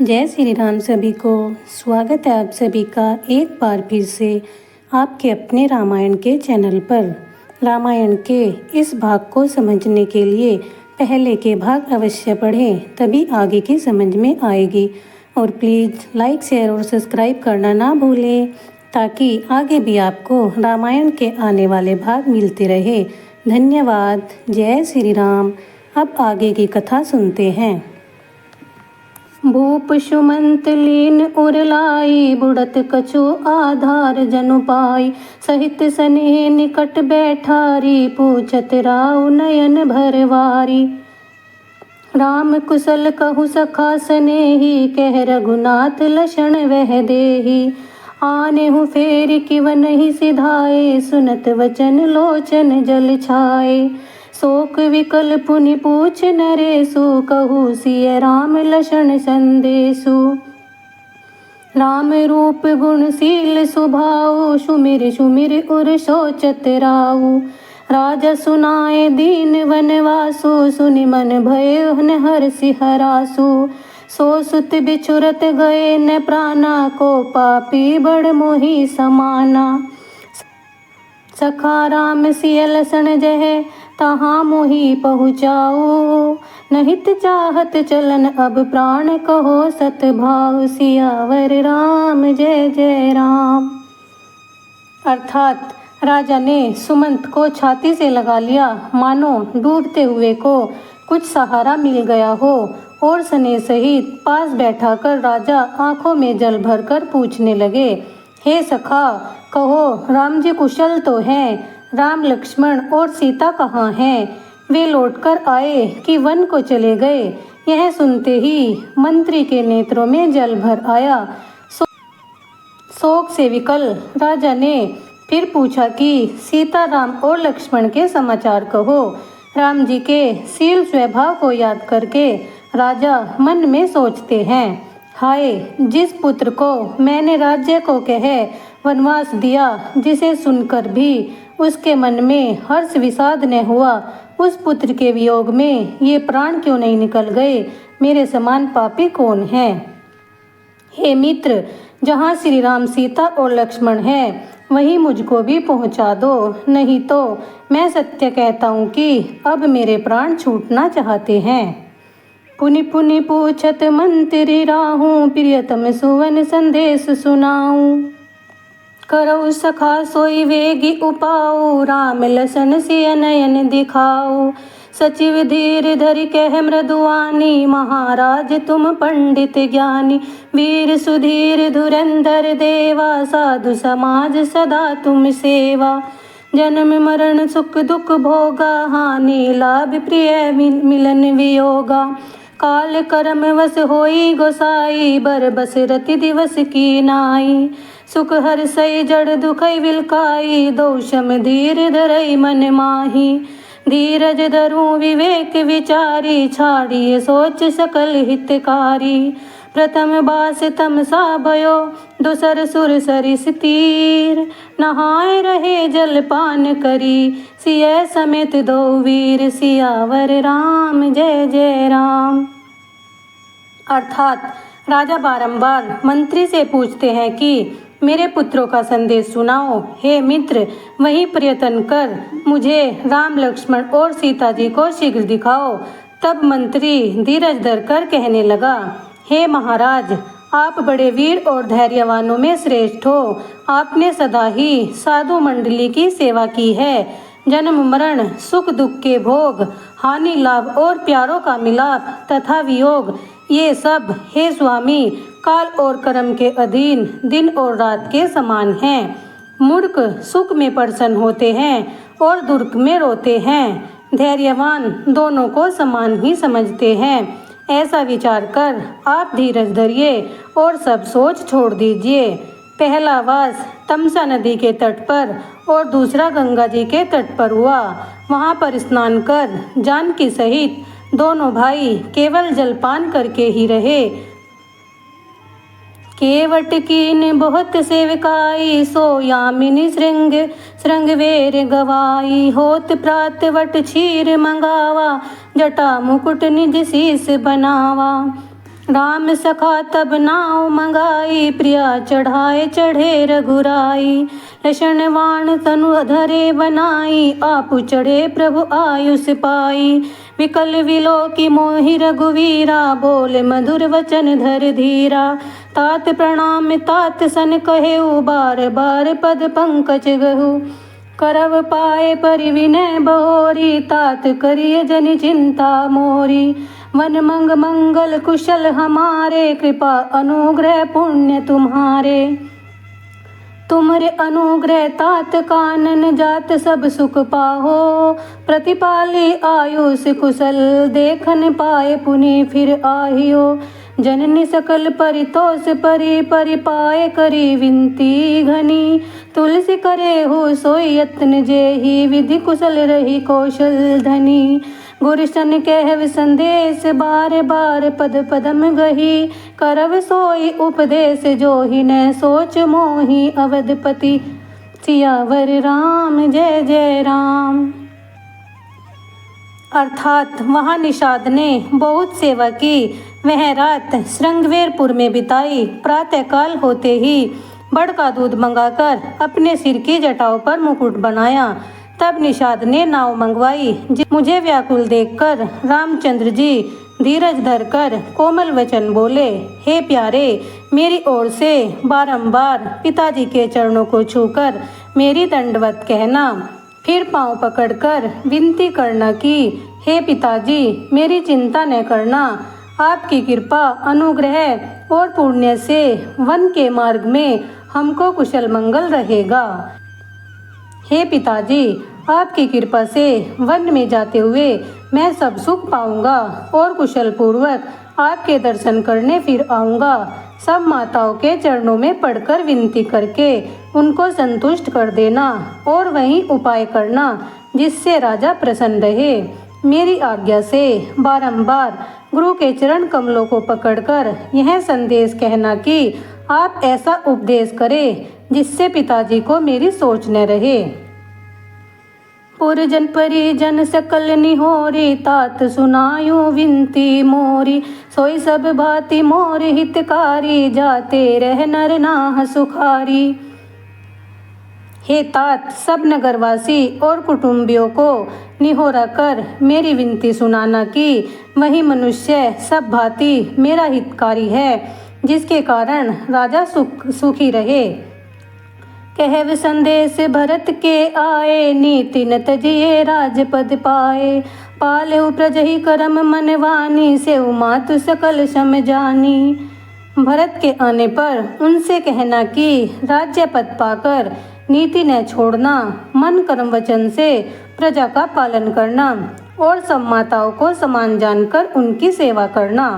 जय श्री राम सभी को। स्वागत है आप सभी का एक बार फिर से आपके अपने रामायण के चैनल पर। रामायण के इस भाग को समझने के लिए पहले के भाग अवश्य पढ़ें, तभी आगे की समझ में आएगी। और प्लीज़ लाइक, शेयर और सब्सक्राइब करना ना भूलें, ताकि आगे भी आपको रामायण के आने वाले भाग मिलते रहे। धन्यवाद। जय श्री राम। अब आगे की कथा सुनते हैं। भूप सुमंत लीन उर लाई, बुढ़त कछु आधार जनु पाई। सहित सनेह निकट बैठारी, पूछत राउ नयन भरवारी। राम कुशल कहु सखा सनेही, कह रघुनाथ लक्षण वह देही। आनेहु फेर किव नहीं सिधाए, सुनत वचन लोचन जल छाए। शोक विकल पुनि पूछ नरेशु, कहु सिय राम लक्षण संदेशु। राम रूप गुणशील सुभाऊ, सुमिर सुमिर उर सोचत राऊ। राजा सुनाए दीन वनवासु, सुनि मन भय हर्षि हरासु। सो सुत बिछुरत गए न प्राणा, को पापी बड़ मोहि समाना। सखा राम सिय लसन जह, तहाँ मोहि पहुँचाऊ। नहित चाहत चलन अब प्राण, कहो सत भाव। सियावर राम जय जय राम। अर्थात राजा ने सुमंत को छाती से लगा लिया, मानो डूबते हुए को कुछ सहारा मिल गया हो। और स्नेह सहित पास बैठाकर राजा आंखों में जल भरकर पूछने लगे, हे सखा, कहो राम जी कुशल तो हैं? राम लक्ष्मण और सीता कहाँ हैं? वे लौटकर आए कि वन को चले गए? यह सुनते ही मंत्री के नेत्रों में जल भर आया। शोक से विकल राजा ने फिर पूछा कि सीता, राम और लक्ष्मण के समाचार कहो। राम जी के शील स्वभाव को याद करके राजा मन में सोचते हैं, हाय, जिस पुत्र को मैंने राज्य को कह वनवास दिया, जिसे सुनकर भी उसके मन में हर्ष विषाद न हुआ, उस पुत्र के वियोग में ये प्राण क्यों नहीं निकल गए? मेरे समान पापी कौन है? हे मित्र, जहाँ श्री राम, सीता और लक्ष्मण हैं, वहीं मुझको भी पहुँचा दो, नहीं तो मैं सत्य कहता हूँ कि अब मेरे प्राण छूटना चाहते हैं। पुनि पुनि पूछत मंत्री राहूँ, प्रियतम सुवन संदेश सुनाऊँ। करऊ सखा सोई वेगी उपाऊ, राम लसन सिय नयन दिखाऊ। सचिव धीर धरि कह मृदुवानी, महाराज तुम पंडित ज्ञानी। वीर सुधीर धुरंधर देवा, साधु समाज सदा तुम सेवा। जन्म मरण सुख दुख भोगा, हानि लाभ प्रिय मिलन वियोगा। काल कर्म वश होई गोसाई, बर बस रति दिवस की नाई। सुख हर्षै जड़ दुखै विलकाई, दोषम धीर धरई मन माही। धीरज धरूं विवेक विचारी, छाड़िए सोच सकल हितकारी। प्रथम बास तमसा भयो, दूसर सुर सरिस तीर। नहाए रहे जल पान करी, सिय समेत दो वीर। सियावर राम जय जय राम। अर्थात राजा बारंबार मंत्री से पूछते हैं कि मेरे पुत्रों का संदेश सुनाओ। हे मित्र, वही प्रयत्न कर मुझे राम, लक्ष्मण और सीता जी को शीघ्र दिखाओ। तब मंत्री धीरज धरकर कहने लगा, हे महाराज, आप बड़े वीर और धैर्यवानों में श्रेष्ठ हो। आपने सदा ही साधु मंडली की सेवा की है। जन्म मरण, सुख दुख के भोग, हानि लाभ और प्यारों का मिलाप तथा वियोग, ये सब हे स्वामी काल और कर्म के अधीन दिन और रात के समान हैं। मूर्ख सुख में प्रसन्न होते हैं और दुख में रोते हैं। धैर्यवान दोनों को समान ही समझते हैं। ऐसा विचार कर आप धीरज धरिए और सब सोच छोड़ दीजिए। पहला वास तमसा नदी के तट पर और दूसरा गंगा जी के तट पर हुआ। वहाँ पर स्नान कर जानकी सहित दोनों भाई केवल जलपान करके ही रहे। केवट कीन बहुत सेवकाई, सो यामिनी श्रृंग वेर गवाई। होत प्रात वट क्षीर मंगावा, जटा मुकुट निज शीस बनावा। राम सखा तब नाव मंगाई, प्रिया चढ़ाए चढ़े रघुराई। लक्षण वाण तनु धरे बनाई, आपु चढ़े प्रभु आयुष पाई। विकल विलो की मोहि रघुवीरा, बोले मधुर वचन धर धीरा। तात प्रणाम तात सन कहेऊ, बार बार पद पंकज गहु। करव पाए परि विनय बहोरी, तात करिय जनि चिंता मोरी। वन मंग मंगल कुशल हमारे, कृपा अनुग्रह पुण्य तुम्हारे। तुम्हारे अनुग्रह तात कानन जात, सब सुख पाहो। प्रतिपाली आयुष कुशल, देखन पाए पुनि फिर आहियो। जननी सकल परितोष परि, परि पाए करी विनती घनी। तुलसी करे हो सोई यत्न जेहि, विधि कुशल रही कौशल धनी। गुरुशन कहव संदेश, बार बार पद पदम गही। करव सोई उपदेश, जोहि न सोच मोहि अवधपति। सियावर राम जय जय राम। अर्थात वहाँ निषाद ने बहुत सेवा की। वह रात श्रृंगवेरपुर में बिताई। प्रातःकाल होते ही बड़ का दूध मंगाकर अपने सिर की जटाओं पर मुकुट बनाया। तब निषाद ने नाव मंगवाई। मुझे व्याकुल देखकर रामचंद्र जी धीरज धरकर कोमल वचन बोले, हे प्यारे, मेरी ओर से बारंबार पिताजी के चरणों को छूकर मेरी दंडवत कहना। फिर पांव पकड़कर विनती करना कि हे पिताजी, मेरी चिंता न करना। आपकी कृपा अनुग्रह और पुण्य से वन के मार्ग में हमको कुशल मंगल रहेगा। हे पिताजी, आपकी कृपा से वन में जाते हुए मैं सब सुख पाऊंगा और कुशल पूर्वक आपके दर्शन करने फिर आऊंगा। सब माताओं के चरणों में पड़कर विनती करके उनको संतुष्ट कर देना और वही उपाय करना जिससे राजा प्रसन्न रहे। मेरी आज्ञा से बारंबार गुरु के चरण कमलों को पकड़कर यह संदेश कहना कि आप ऐसा उपदेश करें जिससे पिताजी को मेरी सोच न रहे। पुरजन परिजन सकल निहोरी, तात सुनायु विनती मोरी। सोई सब भांति मोर हितकारी, जाते रह नर नाह सुखारी। हे तात, सब नगरवासी और कुटुंबियों को निहोरा कर मेरी विनती सुनाना कि वही मनुष्य सब भांति मेरा हितकारी है, जिसके कारण राजा सुखी रहे। कहव संदेश भरत के आए, नीति न तजिए राजपद पाए। पालेउ प्रजहि करम मनवानी, सेउ मातु सकल सम जानी। भरत के आने पर उनसे कहना कि राज्य पद पाकर नीति न छोड़ना, मन कर्म वचन से प्रजा का पालन करना और सब माताओं को समान जानकर उनकी सेवा करना।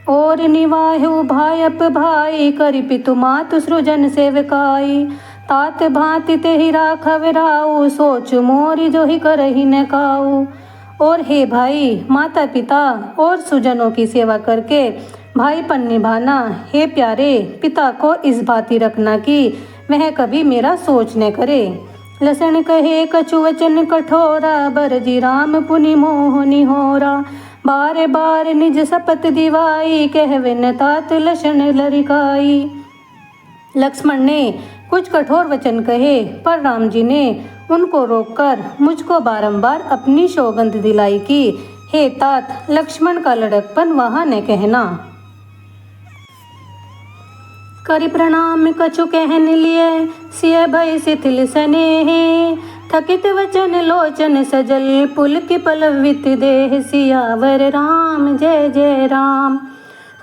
और निवाहु भायप भाई, करि पितु मातु सृजन सेवकाई। तात भांति तेहि राखव राऊ, सोच मोरी जो ही करहि न काऊ। और हे भाई, माता पिता और सुजनों की सेवा करके भाईपन निभाना। हे प्यारे, पिता को इस भांति रखना कि वह कभी मेरा सोच न करे। लसन कहे कछु वचन कठोरा, बरजी राम पुनि मोह निहोरा। बारे बार निज सपत दिवाई, कहवे न तात लसन लरिकाई। लक्ष्मण ने कुछ कठोर वचन कहे, पर राम जी ने उनको रोककर मुझको बारंबार अपनी सौगंध दिलाई कि हे तात, लक्ष्मण का लड़कपन वहाँ न कहना। करि प्रणाम कछु कहन लिए, सिय भय शिथिल स्नेह। थकित वचन लोचन सजल, पुलक पलवित देह। सियावर राम जय जय राम।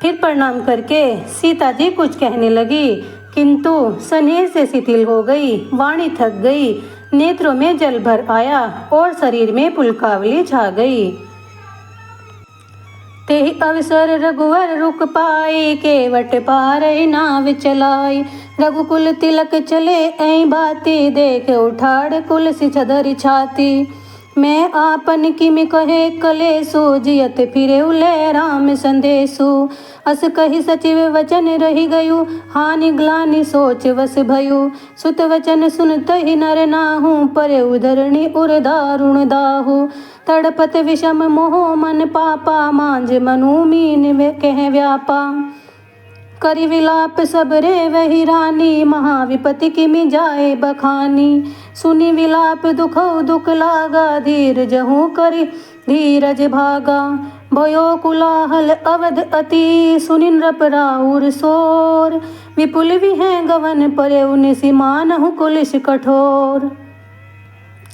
फिर प्रणाम करके सीता जी कुछ कहने लगी, किंतु स्नेह से शिथिल हो गई, वाणी थक गई, नेत्रों में जल भर आया और शरीर में पुलकावली छा गई। तेहि अवसर रघुवर रुक पाई, केवट पार नाव चलाई। रघुकुल तिलक चले ऐ बाती, देख उठाड़ कुल सिछधरि छाती। मैं आपन किम कहे कलेसु जियत फिरे उले राम संदेशु अस कही सचिव वचन रही गयु हानि ग्लानि सोच वस भयु सुत वचन सुनत ही नर नाहु परे उधरणी उर दारुण दाहु तड़पत विषम मोह मन पापा मांझ मनु मीन कह व्यापा करि विलाप सब रे वही रानी महाविपति किमि जाए बखानी सुनि विलाप दुखौ दुख लागा धीर जहू करि धीरज भागा भयो कुलाहल अवध अति सुनि नृप राउर सोर विपुल विहै गवन परे उनिसि मानहु कुलिश कठोर।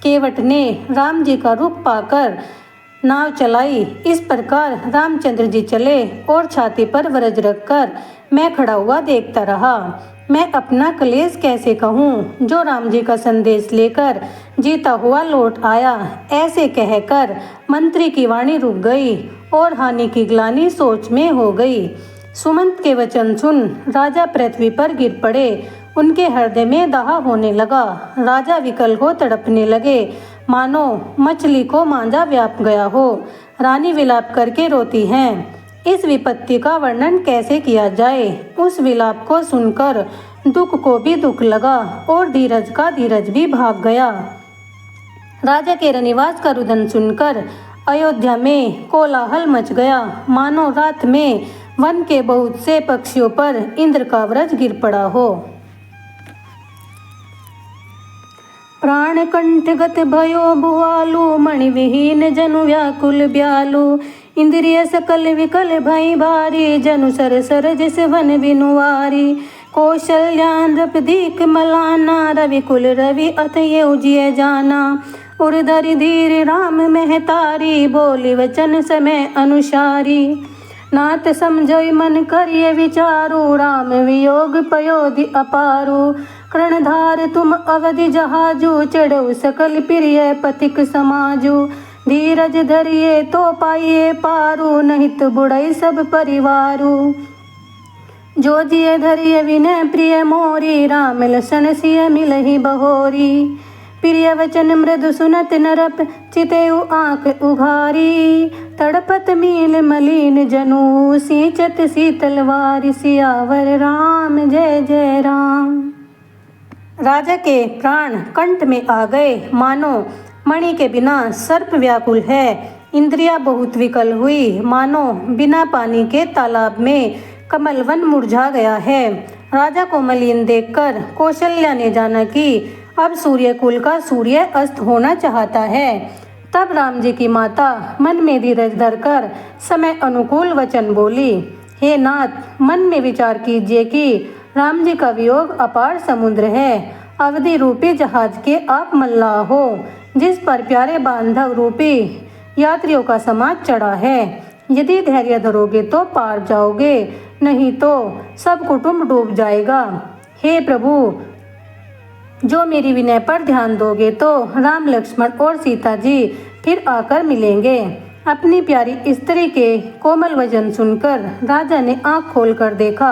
केवट ने राम जी का रूप पाकर नाव चलाई। इस प्रकार रामचंद्र जी चले और छाती पर वरज रखकर मैं खड़ा हुआ देखता रहा। मैं अपना क्लेश कैसे कहूँ जो राम जी का संदेश लेकर जीता हुआ लौट आया। ऐसे कहकर मंत्री की वाणी रुक गई और हानि की ग्लानि सोच में हो गई। सुमंत के वचन सुन राजा पृथ्वी पर गिर पड़े। उनके हृदय में दाह होने लगा। राजा विकल हो तड़पने लगे मानो मछली को मांझा व्याप गया हो। रानी विलाप करके रोती हैं। इस विपत्ति का वर्णन कैसे किया जाए। उस विलाप को सुनकर दुख को भी दुख लगा और धीरज का धीरज भी भाग गया। राजा के रनिवास का रुदन सुनकर अयोध्या में कोलाहल मच गया मानो रात में वन के बहुत से पक्षियों पर इंद्र का वज्र गिर पड़ा हो। प्राण कंठगत भयो भुआलु मणि विहीन जनु व्याकुल ब्यालु इंद्रिय सकल विकल भई भारी जनु सर सर जिस वन बिनुवारी कौशल्या नृप दीक मलाना रवि कुल रवि अत ये उजिय जाना उर्धरि धीर राम महतारी बोली वचन समय अनुसारी नाथ समझई मन करिय विचारु राम वियोग पयोधि अपारु कर्णधार तुम अवधि जहाजु चढ़ऊ सकल प्रिय पथिक समाजु धीरज धरिए तो पाइए पारू नहीं तो बुढ़ई सब परिवारू जो जिय धरिए विनय प्रिय मोरी राम लसन सिय मिलहि बहोरी प्रिय वचन मृदु सुनत नरप चितेउ आंख उघारी तड़पत मील मलिन जनु सींचत शीतल वारी सियावर राम जय जय राम। राजा के प्राण कंठ में आ गए मानो मणि के बिना सर्प व्याकुल है। इंद्रियां बहुत विकल हुई मानो बिना पानी के तालाब में कमलवन मुरझा गया है। राजा को मलिन देखकर कौशल्या ने जाना कि अब सूर्य कुल का सूर्य अस्त होना चाहता है। तब राम जी की माता मन में धीरज धरकर समय अनुकूल वचन बोली, हे नाथ, मन में विचार कीजिए कि राम जी का वियोग अपार समुद्र है। अवधि रूपी जहाज के आप मल्लाह हो जिस पर प्यारे बांधव रूपी यात्रियों का समाज चढ़ा है। यदि धैर्य धरोगे तो पार जाओगे, नहीं तो सब कुटुंब डूब जाएगा। हे प्रभु, जो मेरी विनय पर ध्यान दोगे तो राम लक्ष्मण और सीता जी फिर आकर मिलेंगे। अपनी प्यारी स्त्री के कोमल वचन सुनकर राजा ने आंख खोलकर देखा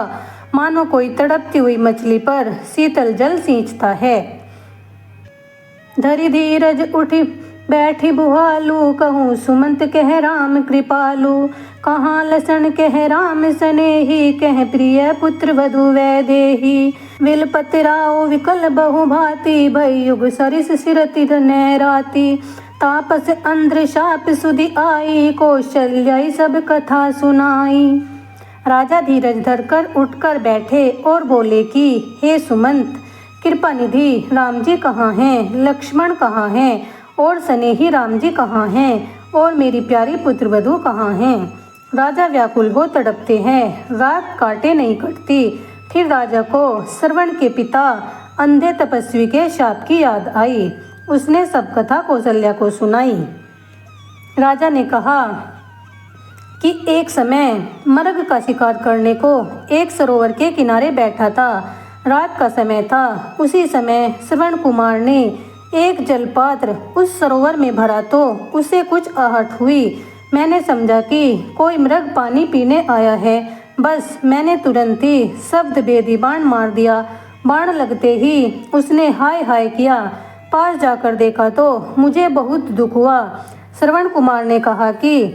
मानो कोई तड़पती हुई मछली पर शीतल जल सींचता है। धरि धीरज उठी बैठी बुहालू कहूँ सुमंत कह राम कृपालु कहाँ लसन कह राम सनेही कह प्रिय पुत्र वधु वैदेही विलपत राव विकल बहु भांति भई युग सरिस सिरति नैराती तापस अंध्र शाप सुधि आई कौशल्या सब कथा सुनाई। राजा धीरज धरकर उठकर बैठे और बोले कि हे सुमंत, कृपा निधि राम जी कहाँ हैं, लक्ष्मण कहाँ हैं और स्नेही राम जी कहाँ हैं और मेरी प्यारी पुत्र वधू कहाँ हैं। राजा व्याकुल हो तड़पते हैं, रात काटे नहीं कटती। फिर राजा को श्रवण के पिता अंधे तपस्वी के शाप की याद आई। उसने सब कथा कौशल्या को सुनाई। राजा ने कहा कि एक समय मर्ग का शिकार करने को एक सरोवर के किनारे बैठा था। रात का समय था। उसी समय श्रवण कुमार ने एक जलपात्र उस सरोवर में भरा तो उसे कुछ आहट हुई। मैंने समझा कि कोई मृग पानी पीने आया है। बस मैंने तुरंत ही शब्द भेदी बाण मार दिया। बाण लगते ही उसने हाय हाय किया। पास जाकर देखा तो मुझे बहुत दुख हुआ। श्रवण कुमार ने कहा कि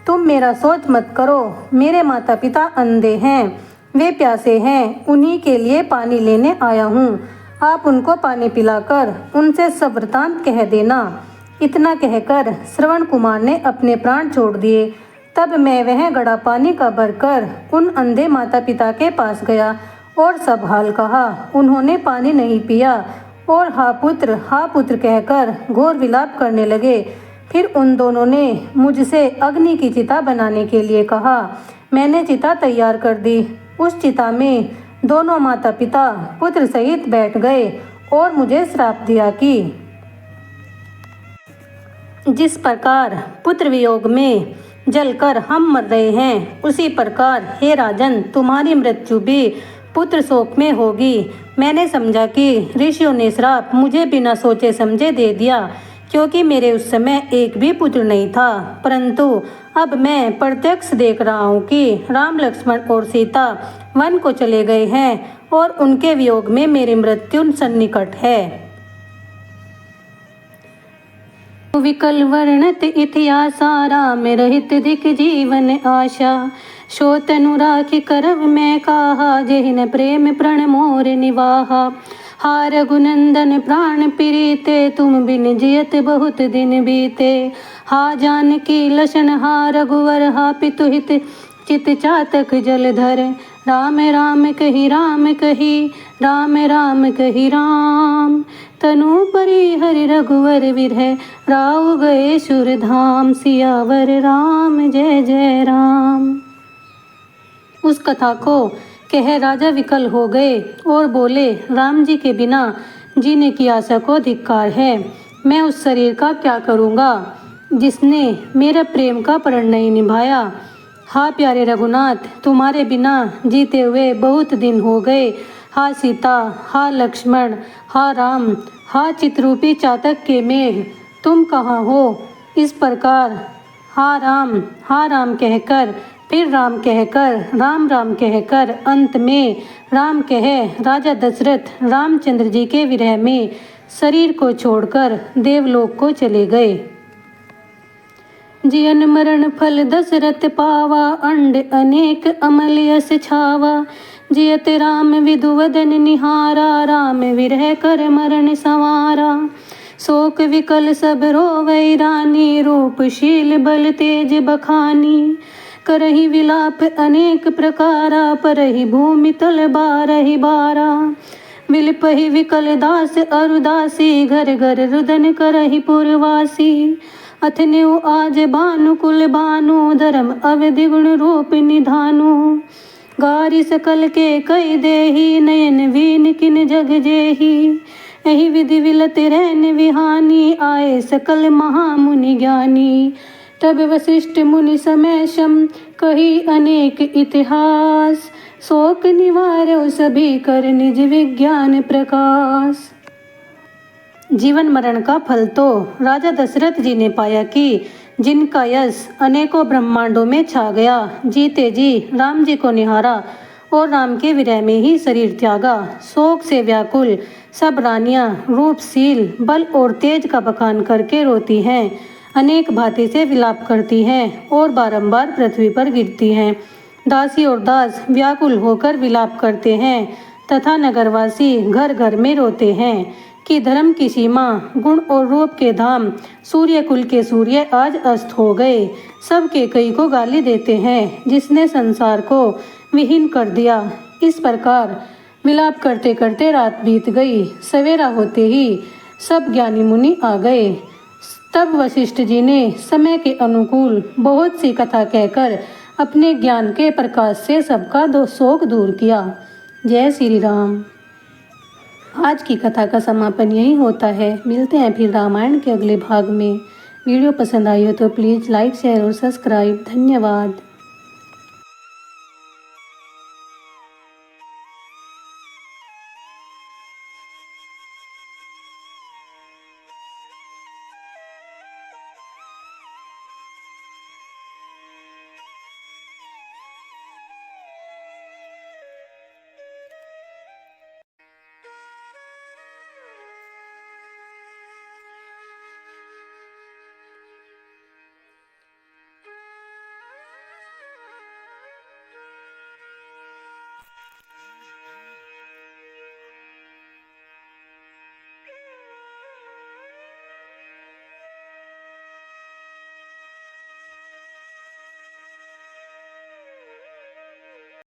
तुम मेरा सोच मत करो, मेरे माता पिता अंधे हैं, वे प्यासे हैं, उन्हीं के लिए पानी लेने आया हूँ। आप उनको पानी पिलाकर उनसे सब वृतांत कह देना। इतना कहकर श्रवण कुमार ने अपने प्राण छोड़ दिए। तब मैं वह घड़ा पानी का भरकर उन अंधे माता पिता के पास गया और सब हाल कहा। उन्होंने पानी नहीं पिया और हा पुत्र कहकर घोर विलाप करने लगे। फिर उन दोनों ने मुझसे अग्नि की चिता बनाने के लिए कहा। मैंने चिता तैयार कर दी। उस चिता में दोनों माता पिता पुत्र सहित बैठ गए और मुझे श्राप दिया कि जिस प्रकार पुत्र वियोग में जलकर हम मर रहे हैं, उसी प्रकार हे राजन, तुम्हारी मृत्यु भी पुत्र शोक में होगी। मैंने समझा कि ऋषियों ने श्राप मुझे बिना सोचे समझे दे दिया, क्योंकि मेरे उस समय एक भी पुत्र नहीं था। परंतु अब मैं प्रत्यक्ष देख रहा हूँ कि राम, लक्ष्मण और सीता वन को चले गए हैं और उनके वियोग में मेरी मृत्यु सन्निकट है। विकल वर्णत इतिहासा, राम रहित दिक जीवन आशा। शोत अनुराखी करव मैं काहा, जेहिन प्रेम प्रण मोर निवाहा। हा रघुनंदन प्राण प्रीते, तुम बिन जियत बहुत दिन बीते। हा जानकी लशन हा रघुवर, हा पितु हित चित चातक जलधर। राम राम कही राम कही, राम राम कही राम। तनु परि हरि रघुवर विरह, राव गए सुर धाम। सियावर राम जय जय राम। उस कथा को कह राजा विकल हो गए और बोले, राम जी के बिना जीने की आशा को धिक्कार है। मैं उस शरीर का क्या करूँगा जिसने मेरे प्रेम का प्रण नहीं निभाया। हा प्यारे रघुनाथ, तुम्हारे बिना जीते हुए बहुत दिन हो गए। हा सीता, हा लक्ष्मण, हा राम, हा चित्ररूपी चातक के मेघ, तुम कहाँ हो। इस प्रकार हा राम कहकर, फिर राम कहकर, राम राम कहकर, अंत में राम कह राजा दशरथ रामचंद्र जी के विरह में शरीर को छोड़कर देवलोक को चले गए। जियन मरण फल दशरथ पावा, अंड अनेक अमल यस छावा। जियत राम विधुवदन निहारा, राम विरह कर मरण संवारा। शोक विकल सब रोवै रानी, रूपशील बल तेज बखानी। करहि विलाप अनेक प्रकारा, परहि भूमि तल बारहि बारा। विलपहि विकल दास अरुदासी, घर घर रुदन करहि पुरवासी। अथन्यु आज भानुकुल भानु, धर्म अवधि गुण रूप निधानु। गारी सकल के कई देही, नयन वीन किन जग जेही। एहि विधि विलत रहन विहानी, आए सकल महामुनि ज्ञानी। तब वशिष्ठ मुनि समेशम, कही अनेक इतिहास। शोक निवारो सभी कर निज विज्ञान प्रकाश। जीवन मरण का फल तो राजा दशरथ जी ने पाया कि जिनका यश अनेकों ब्रह्मांडों में छा गया, जीते जी राम जी को निहारा और राम के विरह में ही शरीर त्यागा। शोक से व्याकुल सब रानियां रूपशील बल और तेज का बखान करके रोती हैं, अनेक भांति से विलाप करती हैं और बारंबार पृथ्वी पर गिरती हैं। दासी और दास व्याकुल होकर विलाप करते हैं तथा नगरवासी घर घर में रोते हैं कि धर्म की सीमा, गुण और रूप के धाम, सूर्य कुल के सूर्य आज अस्त हो गए। सब के कई को गाली देते हैं, जिसने संसार को विहीन कर दिया। इस प्रकार विलाप करते करते रात बीत गई। सवेरा होते ही सब ज्ञानी मुनि आ गए। तब वशिष्ठ जी ने समय के अनुकूल बहुत सी कथा कहकर अपने ज्ञान के प्रकाश से सबका शोक दूर किया। जय श्री राम। आज की कथा का समापन यही होता है। मिलते हैं फिर रामायण के अगले भाग में। वीडियो पसंद आई हो तो प्लीज़ लाइक, शेयर और सब्सक्राइब। धन्यवाद।